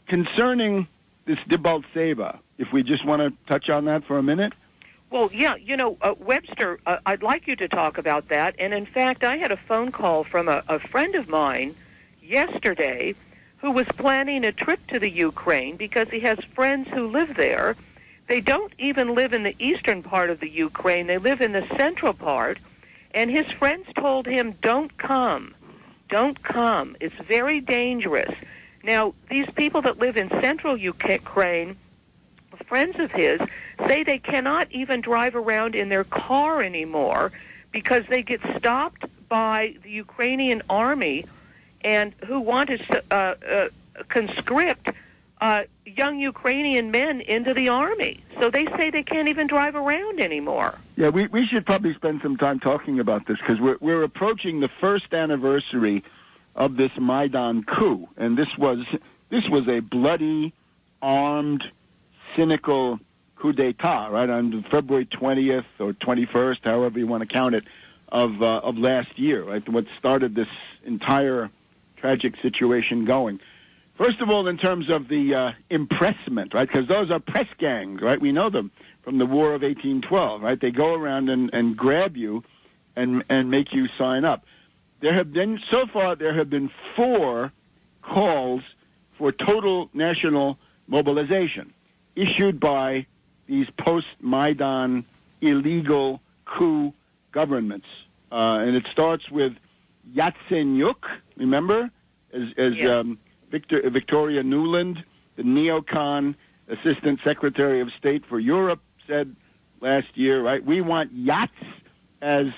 concerning this Debaltseva, if we just want to touch on that for a minute. Well, yeah, Webster, I'd like you to talk about that. And in fact, I had a phone call from a friend of mine yesterday who was planning a trip to the Ukraine because he has friends who live there. They don't even live in the eastern part of the Ukraine. They live in the central part. And his friends told him, don't come. Don't come. It's very dangerous. Now, these people that live in central Ukraine, friends of his, say they cannot even drive around in their car anymore because they get stopped by the Ukrainian army and who want to conscript young Ukrainian men into the army. So they say they can't even drive around anymore. Yeah, we should probably spend some time talking about this because we're approaching the first anniversary of this Maidan coup, and this was a bloody, armed, cynical coup d'etat, right, on February 20th or 21st, however you want to count it, of last year, right, what started this entire tragic situation going. First of all, in terms of the impressment, right, because those are press gangs, right, we know them from the War of 1812, right, they go around and grab you and make you sign up. There have been 4 calls for total national mobilization issued by these post-Maidan illegal coup governments. And it starts with Yatsenyuk, remember, as yeah. Victoria Nuland, the neocon Assistant Secretary of State for Europe, said last year, right, we want Yats as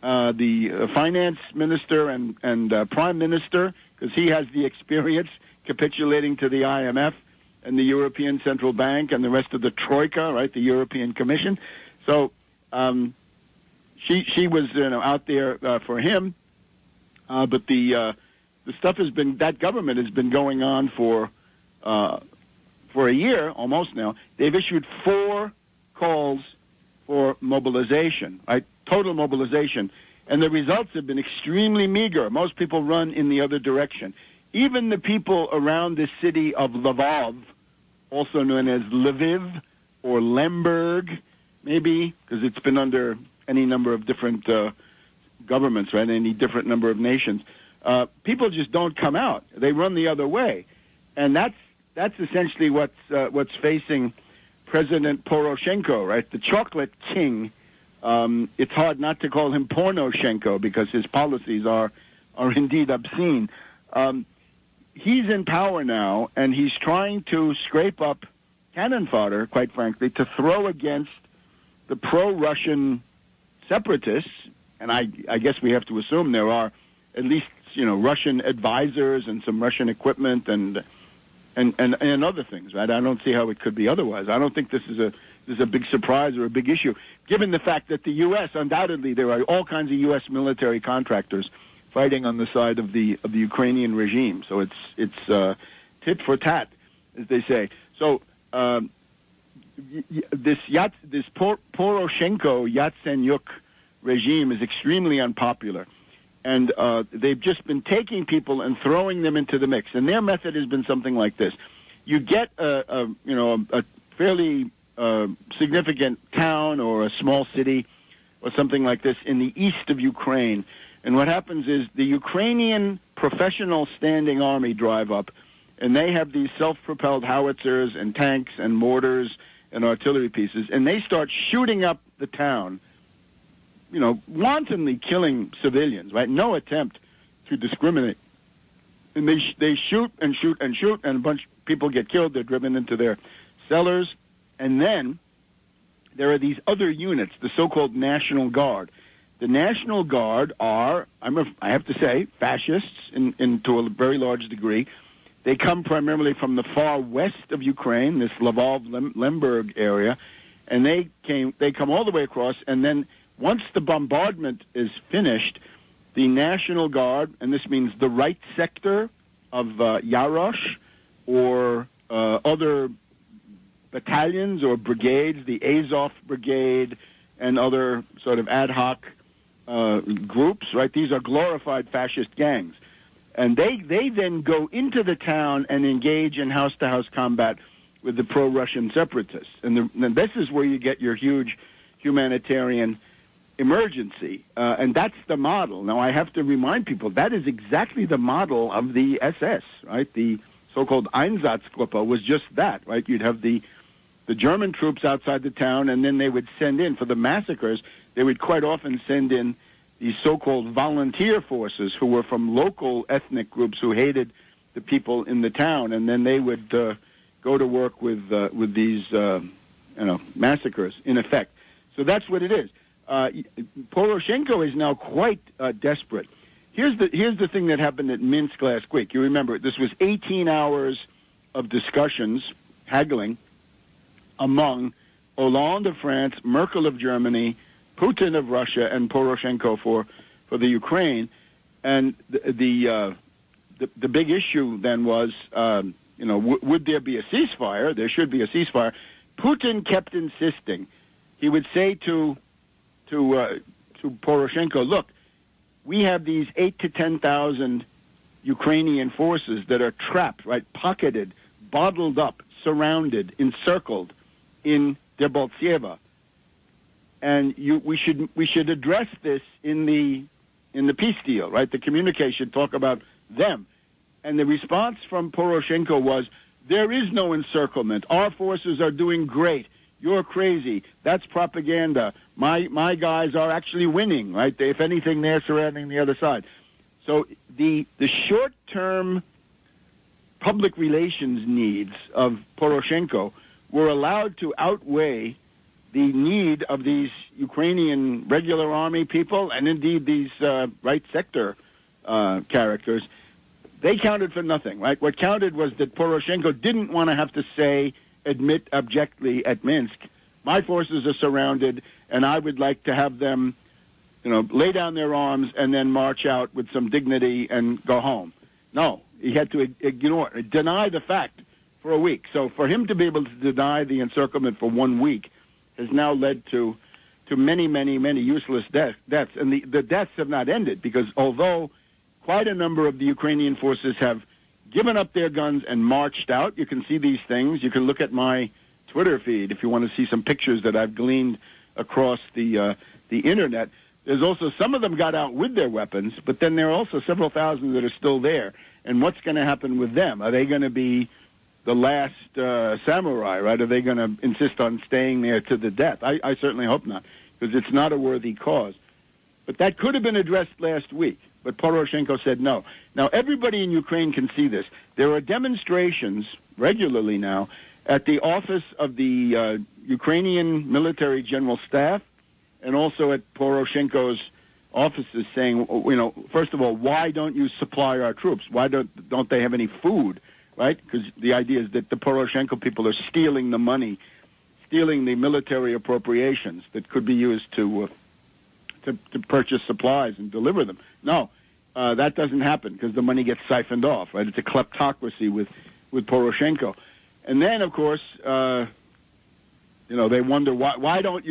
the finance minister and prime minister, because he has the experience capitulating to the IMF and the European Central Bank and the rest of the Troika, right, the European Commission. So she was out there for him, but the stuff has been, that government has been going on for a year almost now. They've issued 4 calls for mobilization, right, total mobilization, and the results have been extremely meager. Most people run in the other direction. Even the people around the city of Lvov, also known as Lviv or Lemberg, maybe, because it's been under any number of different governments, right, any different number of nations. People just don't come out. They run the other way. And that's essentially what's facing President Poroshenko, right, the chocolate king. It's hard not to call him Pornoshenko because his policies are indeed obscene. He's in power now, and he's trying to scrape up cannon fodder, quite frankly, to throw against the pro-Russian separatists. And I guess we have to assume there are at least, Russian advisors and some Russian equipment and other things, right? I don't see how it could be otherwise. I don't think this is a big surprise or a big issue, given the fact that the U.S., undoubtedly, there are all kinds of U.S. military contractors fighting on the side of the Ukrainian regime. So it's tit for tat, as they say. So this Poroshenko Yatsenyuk regime is extremely unpopular, and they've just been taking people and throwing them into the mix. And their method has been something like this: you get a fairly significant town or a small city or something like this in the east of Ukraine. And what happens is the Ukrainian professional standing army drive up, and they have these self-propelled howitzers and tanks and mortars and artillery pieces, and they start shooting up the town, wantonly killing civilians, right? No attempt to discriminate. And they shoot and shoot and shoot, and a bunch of people get killed. They're driven into their cellars. And then there are these other units, the so-called National Guard. The National Guard are, I have to say, fascists to a very large degree. They come primarily from the far west of Ukraine, this Lvov-Lemberg area, and they come all the way across. And then once the bombardment is finished, the National Guard, and this means the right sector of Yarosh or other battalions or brigades, the Azov Brigade and other sort of ad hoc groups, right? These are glorified fascist gangs. And they then go into the town and engage in house-to-house combat with the pro-Russian separatists. And this is where you get your huge humanitarian emergency. And that's the model. Now, I have to remind people, that is exactly the model of the SS, right? The so-called Einsatzgruppe was just that, right? You'd have the German troops outside the town, and then they would send in, for the massacres, they would quite often send in these so-called volunteer forces who were from local ethnic groups who hated the people in the town, and then they would go to work with these massacres, in effect. So that's what it is. Poroshenko is now quite desperate. Here's the thing that happened at Minsk last week. You remember, this was 18 hours of discussions, haggling, among Hollande of France, Merkel of Germany, Putin of Russia, and Poroshenko for the Ukraine. And the big issue then was, would there be a ceasefire? There should be a ceasefire. Putin kept insisting. He would say to Poroshenko, look, we have these 8,000 to 10,000 Ukrainian forces that are trapped, right, pocketed, bottled up, surrounded, encircled in Debaltseve. And we should address this in the peace deal, right? The communique should talk about them. And the response from Poroshenko was, there is no encirclement. Our forces are doing great. You're crazy. That's propaganda. My guys are actually winning, right? If anything, they're surrounding the other side. So the short-term public relations needs of Poroshenko were allowed to outweigh the need of these Ukrainian regular army people and indeed these right sector characters. They counted for nothing, right? What counted was that Poroshenko didn't want to have to admit abjectly at Minsk, my forces are surrounded, and I would like to have them, lay down their arms and then march out with some dignity and go home. No, he had to deny the fact for a week. So for him to be able to deny the encirclement for 1 week has now led to many, many, many useless deaths. And the deaths have not ended, because although quite a number of the Ukrainian forces have given up their guns and marched out, you can see these things. You can look at my Twitter feed if you want to see some pictures that I've gleaned across the internet. There's also some of them got out with their weapons, but then there are also several thousand that are still there. And what's going to happen with them? Are they going to be the last samurai, right? Are they going to insist on staying there to the death? I certainly hope not, because it's not a worthy cause. But that could have been addressed last week, but Poroshenko said no. Now, everybody in Ukraine can see this. There are demonstrations regularly now at the office of the Ukrainian Military General Staff and also at Poroshenko's offices saying, first of all, why don't you supply our troops? Why don't they have any food, right? Because the idea is that the Poroshenko people are stealing the money, stealing the military appropriations that could be used to purchase supplies and deliver them. No, that doesn't happen because the money gets siphoned off, right? It's a kleptocracy with Poroshenko. And then, of course, they wonder why didn't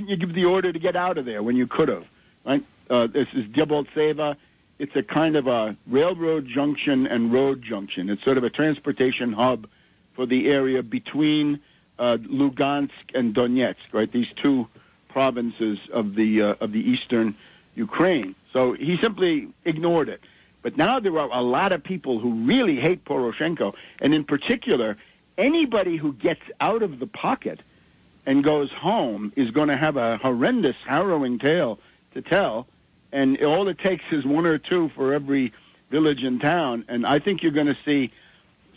you give the order to get out of there when you could have, right? This is Debaltseve. It's a kind of a railroad junction and road junction. It's sort of a transportation hub for the area between Lugansk and Donetsk, right? These two provinces of the eastern Ukraine. So he simply ignored it. But now there are a lot of people who really hate Poroshenko, and in particular, anybody who gets out of the pocket and goes home is going to have a horrendous, harrowing tale to tell, and all it takes is one or two for every village and town, and I think you're going to see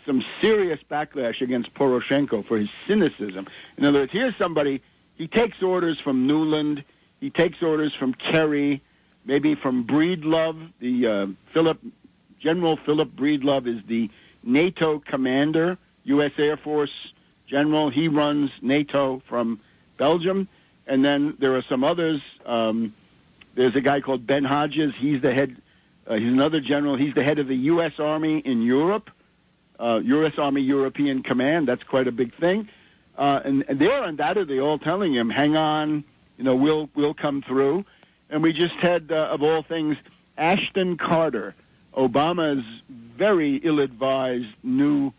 some serious backlash against Poroshenko for his cynicism. In other words, here's somebody, he takes orders from Nuland, he takes orders from Kerry, maybe from Breedlove. General Philip Breedlove is the NATO commander, U.S. Air Force general. He runs NATO from Belgium. And then there are some others. There's a guy called Ben Hodges. He's the head. He's another general. He's the head of the U.S. Army in Europe, U.S. Army European Command. That's quite a big thing. And they're undoubtedly all telling him, hang on, we'll come through. And we just had, of all things, Ashton Carter, Obama's very ill-advised new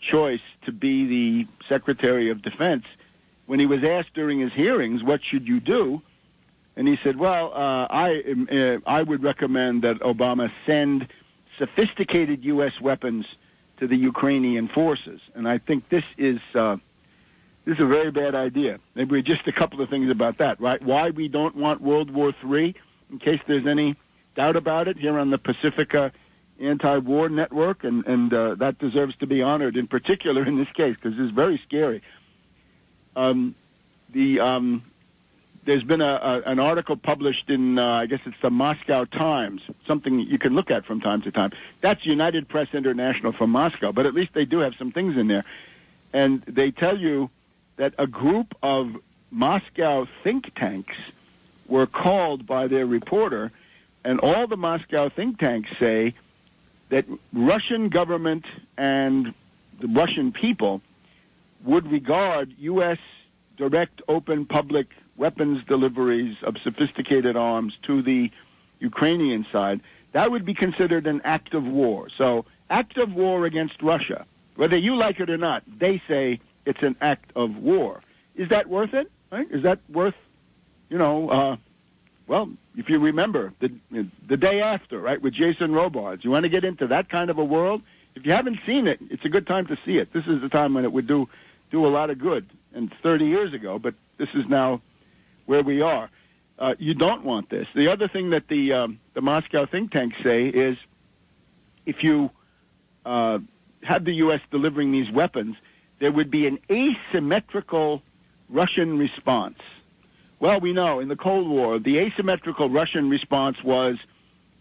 choice to be the Secretary of Defense, when he was asked during his hearings, what should you do? And he said, well, I would recommend that Obama send sophisticated U.S. weapons to the Ukrainian forces. And I think this is a very bad idea. Maybe just a couple of things about that, right? Why we don't want World War III, in case there's any doubt about it, here on the Pacifica Anti-War Network, and that deserves to be honored, in particular in this case, because it's very scary. There's been an article published in, I guess it's the Moscow Times, something you can look at from time to time. That's United Press International from Moscow, but at least they do have some things in there. And they tell you that a group of Moscow think tanks were called by their reporter, and all the Moscow think tanks say that Russian government and the Russian people would regard U.S. direct, open, public weapons deliveries of sophisticated arms to the Ukrainian side. That would be considered an act of war. So, act of war against Russia. Whether you like it or not, they say it's an act of war. Is that worth it? Right? Is that worth, well, if you remember, the day after, right, with Jason Robards. You want to get into that kind of a world? If you haven't seen it, it's a good time to see it. This is the time when it would do a lot of good. And 30 years ago, but this is now where we are. You don't want this. The other thing that the Moscow think tanks say is if you had the U.S. delivering these weapons, there would be an asymmetrical Russian response. Well, we know in the Cold War, the asymmetrical Russian response was,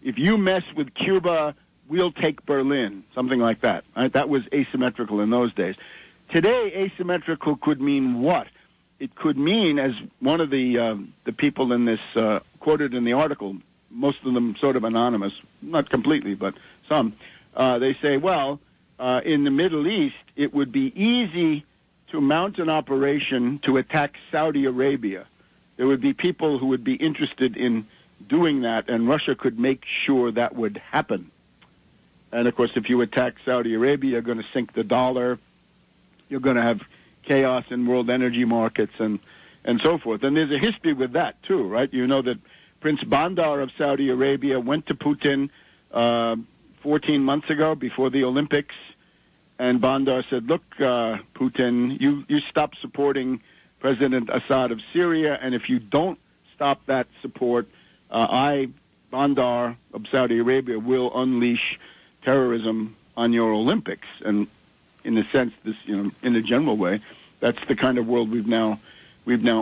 if you mess with Cuba, we'll take Berlin, something like that. Right? That was asymmetrical in those days. Today, asymmetrical could mean what? It could mean, as one of the people in this quoted in the article, most of them sort of anonymous, not completely, but some, they say, well, in the Middle East, it would be easy to mount an operation to attack Saudi Arabia. There would be people who would be interested in doing that, and Russia could make sure that would happen. And, of course, if you attack Saudi Arabia, you're going to sink the dollar. You're going to have chaos in world energy markets and so forth. And there's a history with that, too, right? You know that Prince Bandar of Saudi Arabia went to Putin 14 months ago before the Olympics, and Bandar said, look, Putin, you stop supporting President Assad of Syria, and if you don't stop that support, Bandar of Saudi Arabia, will unleash terrorism on your Olympics. And in a sense, this, in a general way, that's the kind of world we've now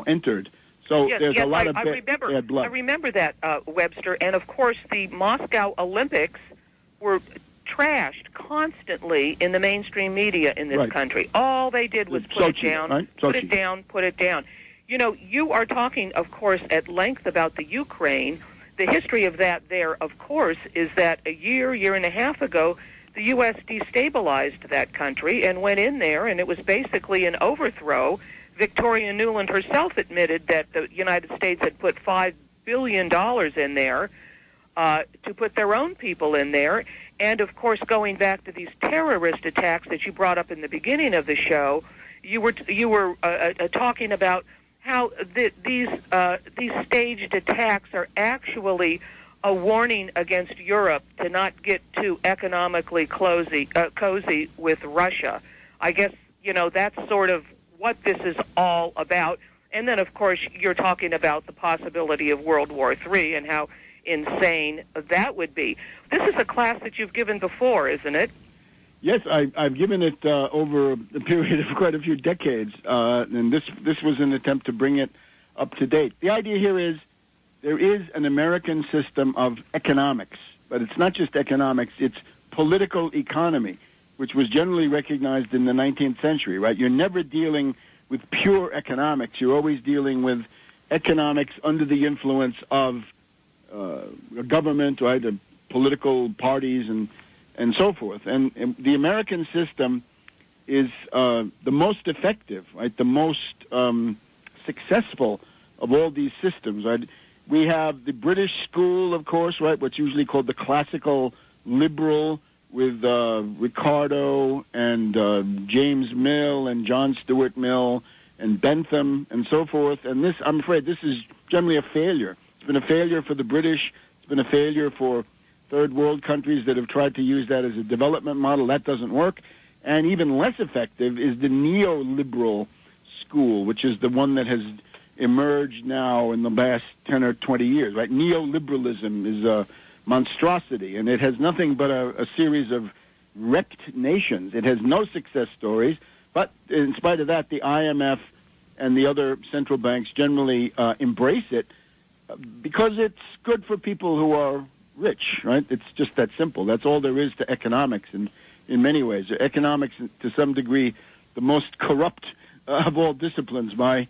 entered. So there's a lot of bad blood. I remember that, Webster, and of course the Moscow Olympics were trashed constantly in the mainstream media in this country. All they did was put it down, put it down, put it down. You are talking, of course, at length about the Ukraine. The history of that there, of course, is that a year and a half ago, the U.S. destabilized that country and went in there, and it was basically an overthrow. Victoria Nuland herself admitted that the United States had put $5 billion in there to put their own people in there. And, of course, going back to these terrorist attacks that you brought up in the beginning of the show, you were talking about how these staged attacks are actually a warning against Europe to not get too economically cozy with Russia. I guess, that's sort of what this is all about. And then, of course, you're talking about the possibility of World War III and how insane that would be. This is a class that you've given before, isn't it? Yes, I've given it over a period of quite a few decades, and this was an attempt to bring it up to date. The idea here is there is an American system of economics, but it's not just economics, it's political economy, which was generally recognized in the 19th century, right? You're never dealing with pure economics. You're always dealing with economics under the influence of a government, right, the political parties and so forth. And the American system is the most effective, right, the most successful of all these systems, right? We have the British school, of course, right, what's usually called the classical liberal with Ricardo and James Mill and John Stuart Mill and Bentham and so forth. And this, I'm afraid, this is generally a failure. It's been a failure for the British. It's been a failure for third world countries that have tried to use that as a development model. That doesn't work. And even less effective is the neoliberal school, which is the one that has emerged now in the last 10 or 20 years, right? Neoliberalism is a monstrosity, and it has nothing but a series of wrecked nations. It has no success stories, but in spite of that, the IMF and the other central banks generally embrace it because it's good for people who are rich, right? It's just that simple. That's all there is to economics in many ways. Economics, to some degree, the most corrupt of all disciplines. My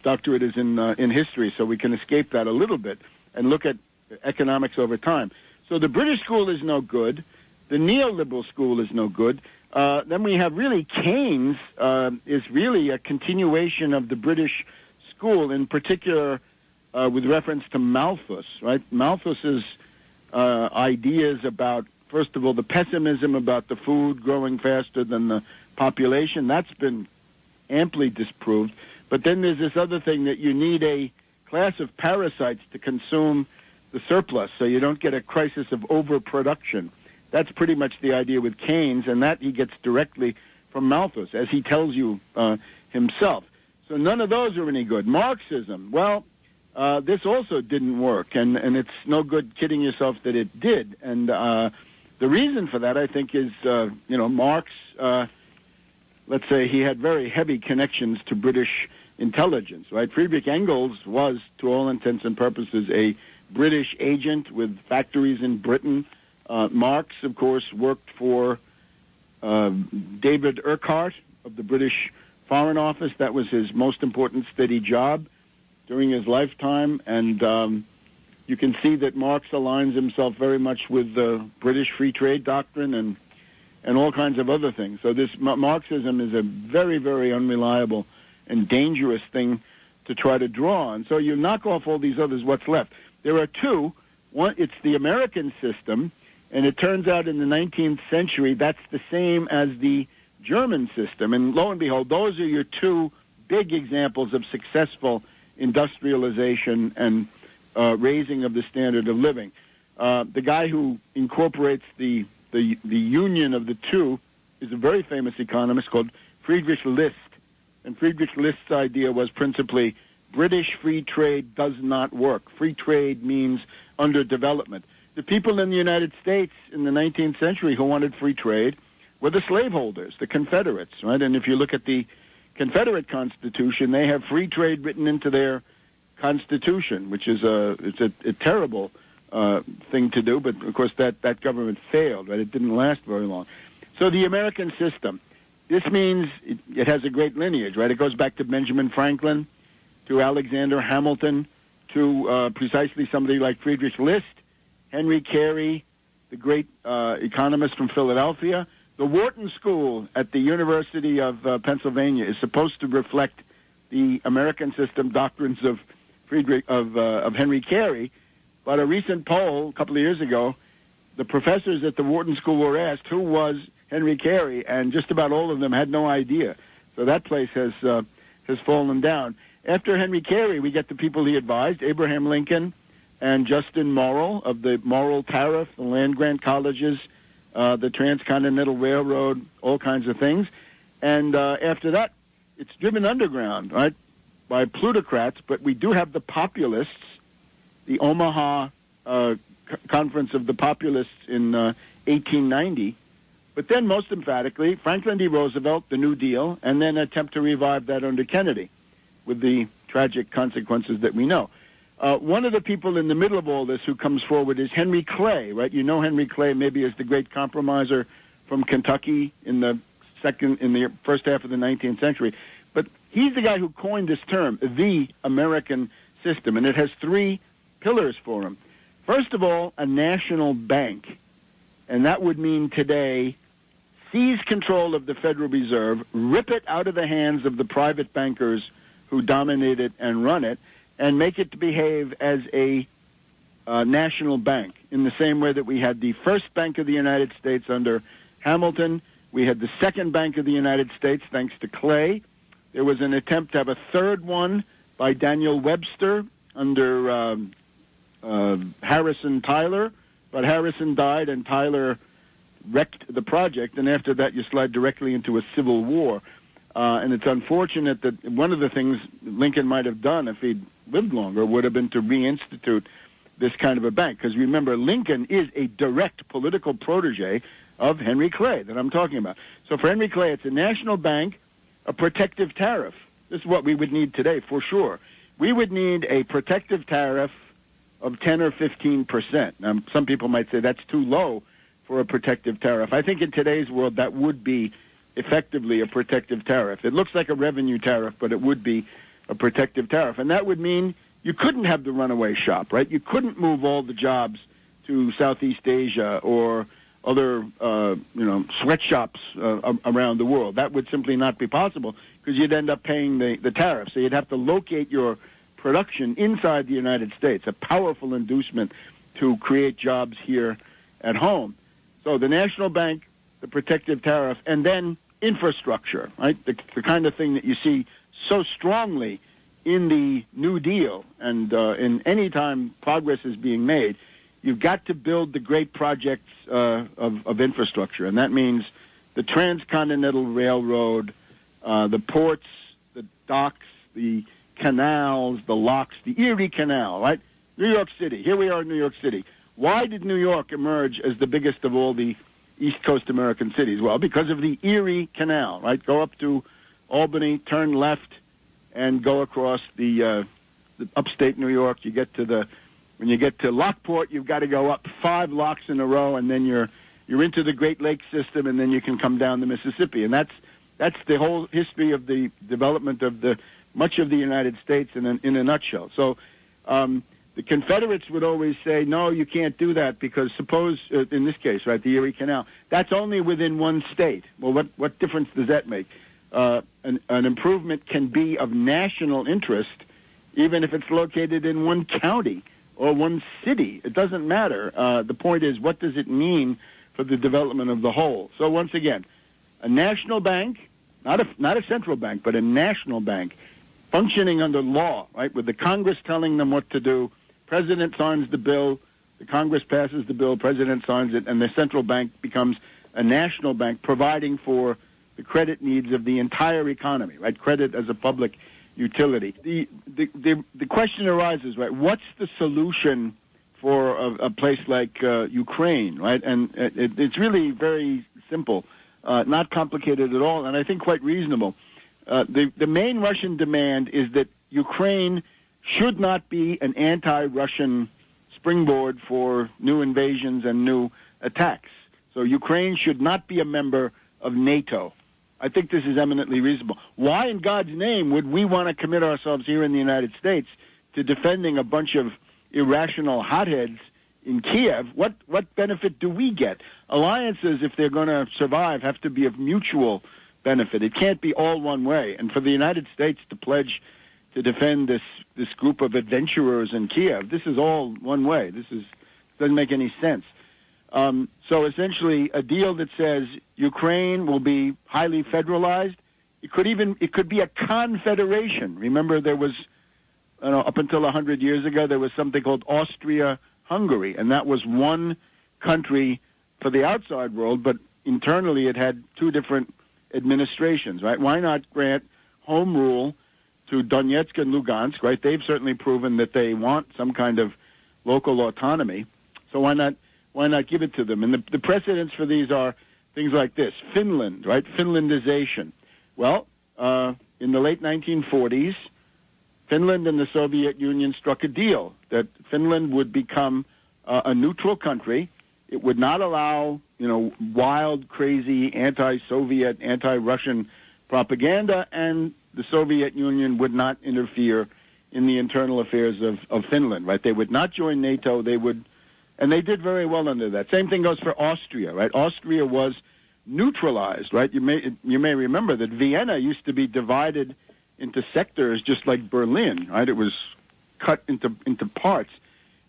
doctorate is in history, so we can escape that a little bit and look at economics over time. So the British school is no good. The neoliberal school is no good. Then we have really Keynes is really a continuation of the British school, in particular with reference to Malthus, right? Malthus's ideas about, first of all, the pessimism about the food growing faster than the population, that's been amply disproved. But then there's this other thing that you need a class of parasites to consume the surplus so you don't get a crisis of overproduction. That's pretty much the idea with Keynes, and that he gets directly from Malthus, as he tells you himself. So none of those are any good. Marxism, well, this also didn't work, and it's no good kidding yourself that it did. And the reason for that, I think, is, Marx, let's say he had very heavy connections to British intelligence, right? Friedrich Engels was, to all intents and purposes, a British agent with factories in Britain. Marx, of course, worked for David Urquhart of the British Foreign Office. That was his most important steady job during his lifetime, and you can see that Marx aligns himself very much with the British free trade doctrine and all kinds of other things. So this Marxism is a very, very unreliable and dangerous thing to try to draw on. So you knock off all these others, what's left? There are two. One, it's the American system, and it turns out in the 19th century that's the same as the German system. And lo and behold, those are your two big examples of successful industrialization and raising of the standard of living. The guy who incorporates the union of the two is a very famous economist called Friedrich List. And Friedrich List's idea was principally British free trade does not work. Free trade means underdevelopment. The people in the United States in the 19th century who wanted free trade were the slaveholders, the Confederates, right? And if you look at the Confederate Constitution, they have free trade written into their Constitution, which is a terrible thing to do, but of course that government failed, right? It didn't last very long. So the American system, this means it has a great lineage, right? It goes back to Benjamin Franklin, to Alexander Hamilton, to precisely somebody like Friedrich List, Henry Carey, the great economist from Philadelphia. The Wharton School at the University of Pennsylvania is supposed to reflect the American system doctrines of Henry Carey, but a recent poll a couple of years ago, the professors at the Wharton School were asked who was Henry Carey, and just about all of them had no idea. So that place has fallen down. After Henry Carey, we get the people he advised, Abraham Lincoln and Justin Morrill of the Morrill Tariff, the land-grant colleges, the Transcontinental Railroad, all kinds of things. And after that, it's driven underground, right, by plutocrats, but we do have the populists, the Omaha Conference of the Populists in 1890, but then most emphatically, Franklin D. Roosevelt, the New Deal, and then attempt to revive that under Kennedy with the tragic consequences that we know. One of the people in the middle of all this who comes forward is Henry Clay, right? You know Henry Clay maybe as the great compromiser from Kentucky in the first half of the 19th century. But he's the guy who coined this term, the American system, and it has three pillars for him. First of all, a national bank, and that would mean today seize control of the Federal Reserve, rip it out of the hands of the private bankers who dominate it and run it, and make it to behave as a national bank, in the same way that we had the first Bank of the United States under Hamilton. We had the second Bank of the United States, thanks to Clay. There was an attempt to have a third one by Daniel Webster under Harrison Tyler, but Harrison died and Tyler wrecked the project, and after that you slide directly into a civil war. And it's unfortunate that one of the things Lincoln might have done if he'd lived longer would have been to reinstitute this kind of a bank. Because remember, Lincoln is a direct political protege of Henry Clay that I'm talking about. So for Henry Clay, it's a national bank, a protective tariff. This is what we would need today, for sure. We would need a protective tariff of 10 or 15%. Now, some people might say that's too low for a protective tariff. I think in today's world that would be effectively a protective tariff. It looks like a revenue tariff, but it would be a protective tariff. And that would mean you couldn't have the runaway shop, right? You couldn't move all the jobs to Southeast Asia or other, sweatshops around the world. That would simply not be possible because you'd end up paying the tariff. So you'd have to locate your production inside the United States, a powerful inducement to create jobs here at home. So the national bank, the protective tariff, and then infrastructure, right? The kind of thing that you see so strongly in the New Deal and in any time progress is being made, you've got to build the great projects of infrastructure. And that means the Transcontinental Railroad, the ports, the docks, the canals, the locks, the Erie Canal, right? New York City. Here we are in New York City. Why did New York emerge as the biggest of all the East Coast American cities? Well, because of the Erie Canal, right? Go up to Albany, turn left, and go across the upstate New York. When you get to Lockport, you've got to go up 5 locks in a row, and then you're into the Great Lakes system, and then you can come down the Mississippi. And that's the whole history of the development of much of the United States in a nutshell. So the Confederates would always say, no, you can't do that because suppose, in this case, right, the Erie Canal, that's only within one state. Well, what difference does that make? An improvement can be of national interest even if it's located in one county or one city. It doesn't matter. The point is, what does it mean for the development of the whole? So once again, a national bank, not a central bank, but a national bank, functioning under law, right, with the Congress telling them what to do. President signs the bill, the Congress passes the bill, President signs it, and the central bank becomes a national bank providing for the credit needs of the entire economy, right? Credit as a public utility. The question arises, right? What's the solution for a place like Ukraine, right? And it's really very simple, not complicated at all, and I think quite reasonable. The main Russian demand is that Ukraine should not be an anti-Russian springboard for new invasions and new attacks. So Ukraine should not be a member of NATO. I think this is eminently reasonable. Why in God's name would we want to commit ourselves here in the United States to defending a bunch of irrational hotheads in Kiev? What benefit do we get? Alliances, if they're going to survive, have to be of mutual benefit. It can't be all one way. And for the United States to pledge to defend this group of adventurers in Kiev, this is all one way. Doesn't make any sense. So essentially, a deal that says Ukraine will be highly federalized. It could be a confederation. Remember, there was up until 100 years ago, there was something called Austria-Hungary, and that was one country for the outside world, but internally it had 2 different administrations, right? Why not grant home rule to Donetsk and Lugansk, right? They've certainly proven that they want some kind of local autonomy, so why not give it to them? And the precedents for these are things like this. Finland, right? Finlandization. Well, in the late 1940s, Finland and the Soviet Union struck a deal that Finland would become a neutral country. It would not allow, wild, crazy, anti-Soviet, anti-Russian propaganda, and the Soviet Union would not interfere in the internal affairs of Finland, right? They would not join NATO. And they did very well under that. Same thing goes for Austria, right? Austria was neutralized, right? You may remember that Vienna used to be divided into sectors just like Berlin, right? It was cut into parts.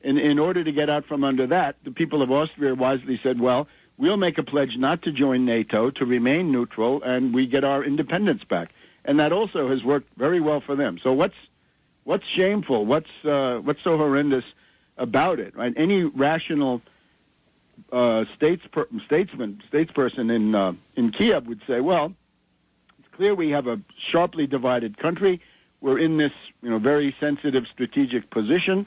in order to get out from under that, the people of Austria wisely said, well, we'll make a pledge not to join NATO, to remain neutral, and we get our independence back. And that also has worked very well for them. So what's shameful? What's so horrendous about it? Right? Any rational statesperson in Kiev would say, well, it's clear we have a sharply divided country. We're in this very sensitive strategic position.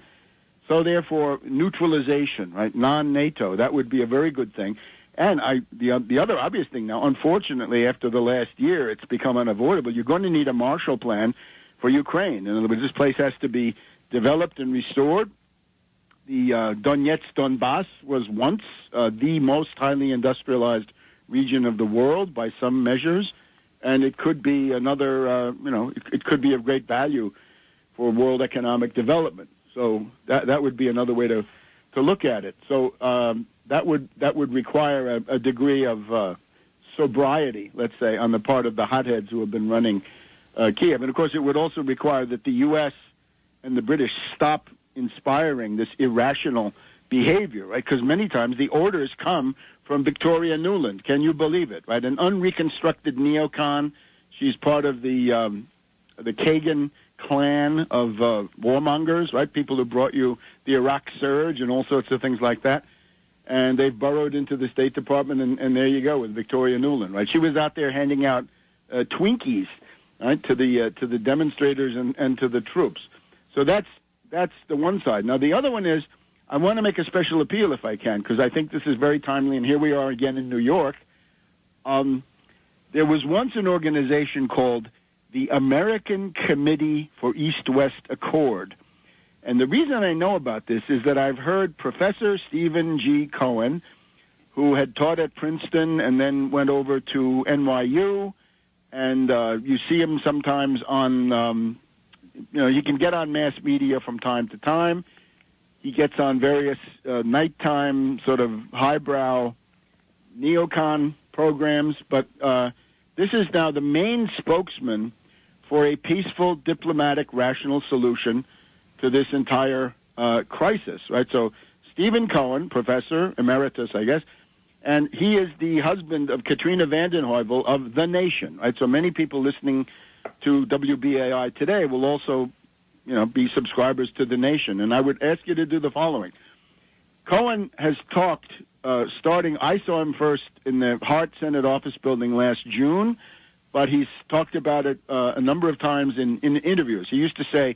So therefore, neutralization, right, non-NATO, that would be a very good thing. And the other obvious thing now, unfortunately, after the last year, it's become unavoidable. You're going to need a Marshall Plan for Ukraine. In other words, this place has to be developed and restored. The Donetsk, Donbass was once the most highly industrialized region of the world by some measures, and it could be another, it could be of great value for world economic development. So that would be another way to look at it. So that would require a degree of sobriety, let's say, on the part of the hotheads who have been running Kiev. And of course, it would also require that the U.S. and the British stop inspiring this irrational behavior, right? Because many times the orders come from Victoria Nuland. Can you believe it? Right, an unreconstructed neocon. She's part of the Kagan clan of warmongers, right? People who brought you the Iraq surge and all sorts of things like that. And they've burrowed into the State Department, and there you go with Victoria Nuland, right? She was out there handing out Twinkies, right, to the demonstrators and to the troops. So that's the one side. Now the other one is, I want to make a special appeal if I can, because I think this is very timely, and here we are again in New York. There was once an organization called the American Committee for East-West Accord. And the reason I know about this is that I've heard Professor Stephen G. Cohen, who had taught at Princeton and then went over to NYU, and you see him sometimes on, you can get on mass media from time to time. He gets on various nighttime sort of highbrow neocon programs, but this is now the main spokesman for a peaceful, diplomatic, rational solution to this entire crisis, right? So Stephen Cohen, professor emeritus, I guess, and he is the husband of Katrina vanden Heuvel of The Nation, right? So many people listening to WBAI today will also, be subscribers to The Nation. And I would ask you to do the following. Cohen has talked, I saw him first in the Hart Senate office building last June, but he's talked about it a number of times in interviews. He used to say,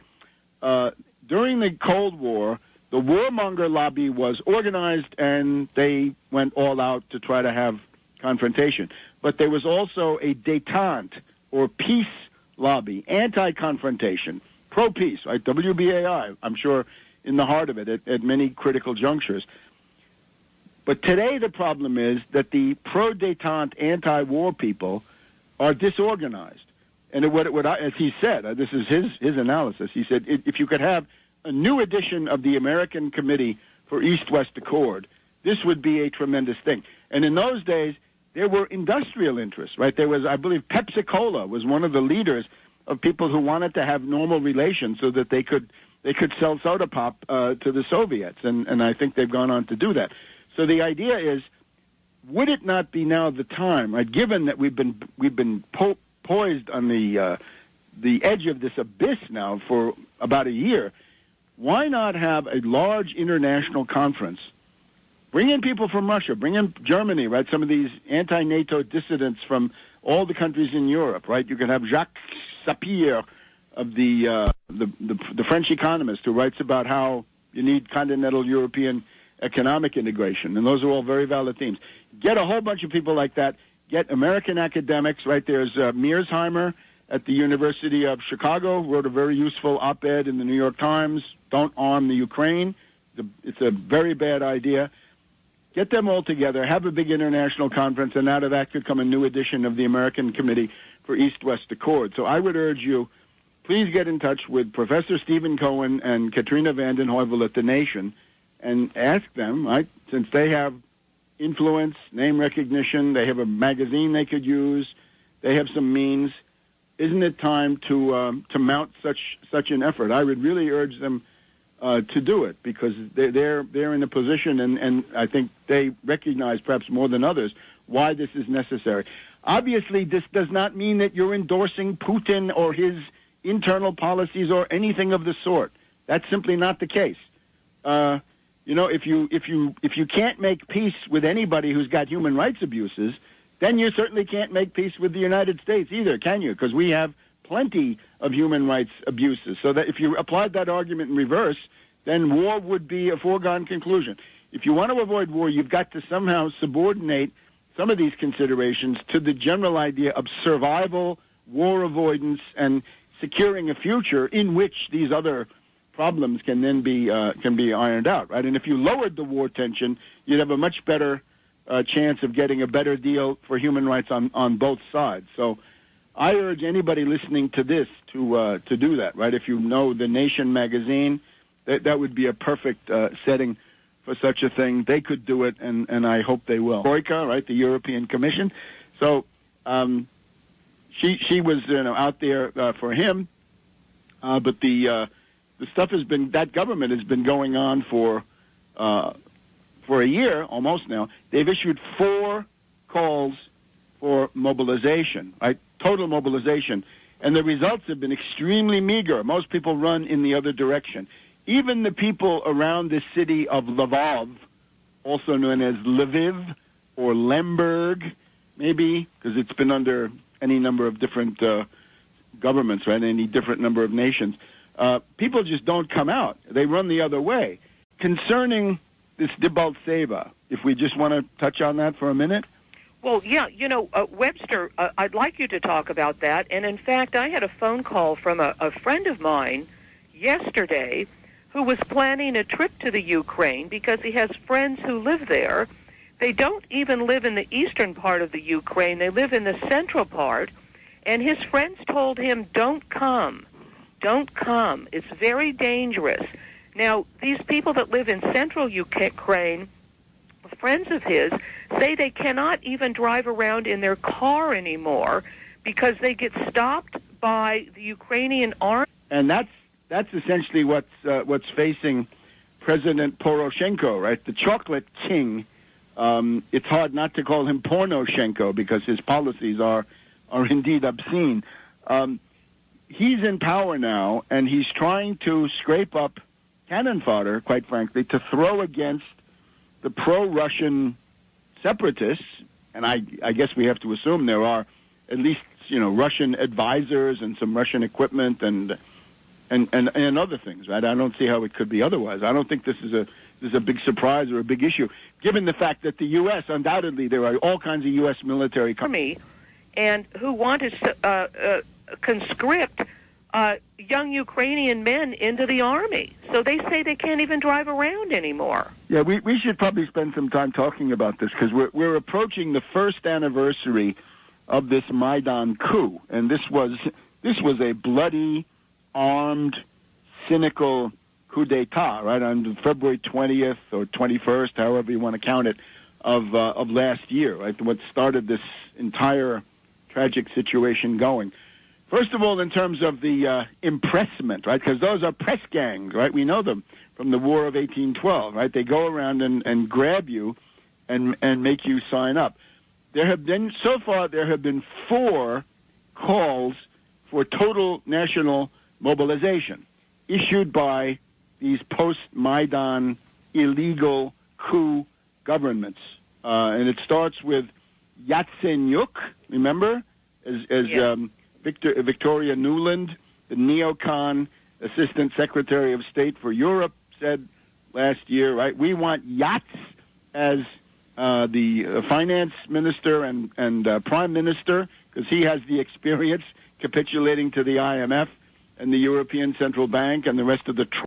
during the Cold War, the warmonger lobby was organized and they went all out to try to have confrontation. But there was also a détente, or peace lobby, anti-confrontation, pro-peace, right? WBAI, I'm sure, in the heart of it at many critical junctures. But today the problem is that the pro-détente, anti-war people are disorganized. And as he said, this is his analysis, he said, if you could have a new edition of the American Committee for East-West Accord, this would be a tremendous thing. And in those days, there were industrial interests, right? There was, I believe, Pepsi-Cola was one of the leaders of people who wanted to have normal relations so that they could sell soda pop to the Soviets, and I think they've gone on to do that. So the idea is, would it not be now the time, right? Given that we've been poised on the edge of this abyss now for about a year, why not have a large international conference? Bring in people from Russia, bring in Germany, right? Some of these anti-NATO dissidents from all the countries in Europe, right? You can have Jacques Sapir of the French economist, who writes about how you need continental European economic integration, and those are all very valid themes. Get a whole bunch of people like that. Get American academics, right? There's Mearsheimer at the University of Chicago, wrote a very useful op-ed in the New York Times, don't arm the Ukraine. It's a very bad idea. Get them all together, have a big international conference, and out of that could come a new edition of the American Committee for East-West Accord. So I would urge you, please get in touch with Professor Stephen Cohen and Katrina vanden Heuvel at The Nation and ask them, right, since they have influence, name recognition, they have a magazine they could use, they have some means, isn't it time to mount such an effort? I would really urge them to do it, because they're in a position, and I think they recognize perhaps more than others why this is necessary. Obviously, this does not mean that you're endorsing Putin or his internal policies or anything of the sort. That's simply not the case. If you can't make peace with anybody who's got human rights abuses, then you certainly can't make peace with the United States either, can you? Because we have plenty of human rights abuses. So that if you applied that argument in reverse, then war would be a foregone conclusion. If you want to avoid war, you've got to somehow subordinate some of these considerations to the general idea of survival, war avoidance, and securing a future in which these other problems can then be ironed out, right? And if you lowered the war tension, you'd have a much better chance of getting a better deal for human rights on both sides. So I urge anybody listening to this to do that, right? If you know The Nation magazine, that would be a perfect setting for such a thing. They could do it, and I hope they will. Troika, right, the European Commission. So she was out there for him, but the stuff that government has been going on for a year almost now. They've issued 4 calls for mobilization, right? Total mobilization. And the results have been extremely meager. Most people run in the other direction. Even the people around the city of Lvov, also known as Lviv or Lemberg, maybe, because it's been under any number of different governments, right? Any different number of nations. People just don't come out. They run the other way. Concerning this Debaltseva, if we just want to touch on that for a minute. Well, yeah, Webster, I'd like you to talk about that. And in fact, I had a phone call from a friend of mine yesterday who was planning a trip to the Ukraine because he has friends who live there. They don't even live in the eastern part of the Ukraine. They live in the central part. And his friends told him, don't come. Don't come. It's very dangerous. Now, these people that live in central Ukraine, friends of his, say they cannot even drive around in their car anymore because they get stopped by the Ukrainian army. And that's essentially what's facing President Poroshenko, right? The chocolate king. It's hard not to call him Pornoshenko because his policies are indeed obscene. He's in power now, and he's trying to scrape up cannon fodder, quite frankly, to throw against the pro-Russian separatists. And I guess we have to assume there are at least Russian advisors and some Russian equipment and other things, right? I don't see how it could be otherwise. I don't think this is a big surprise or a big issue, given the fact that the U.S. undoubtedly there are all kinds of U.S. military companies and who want to conscript young Ukrainian men into the army. So they say they can't even drive around anymore. Yeah, we should probably spend some time talking about this because we're approaching the first anniversary of this Maidan coup, and this was a bloody, armed, cynical coup d'etat, right, on February 20th or 21st, however you want to count it, of last year, right, what started this entire tragic situation going. First of all, in terms of the impressment, right, because those are press gangs, right? We know them from the War of 1812, right? They go around and grab you and make you sign up. So far, there have been 4 calls for total national mobilization issued by these post-Maidan illegal coup governments. And it starts with Yatsenyuk, remember, as Victoria Nuland, the neocon Assistant Secretary of State for Europe, said last year, right, we want yachts as the finance minister and prime minister, because he has the experience capitulating to the IMF and the European Central Bank and the rest of the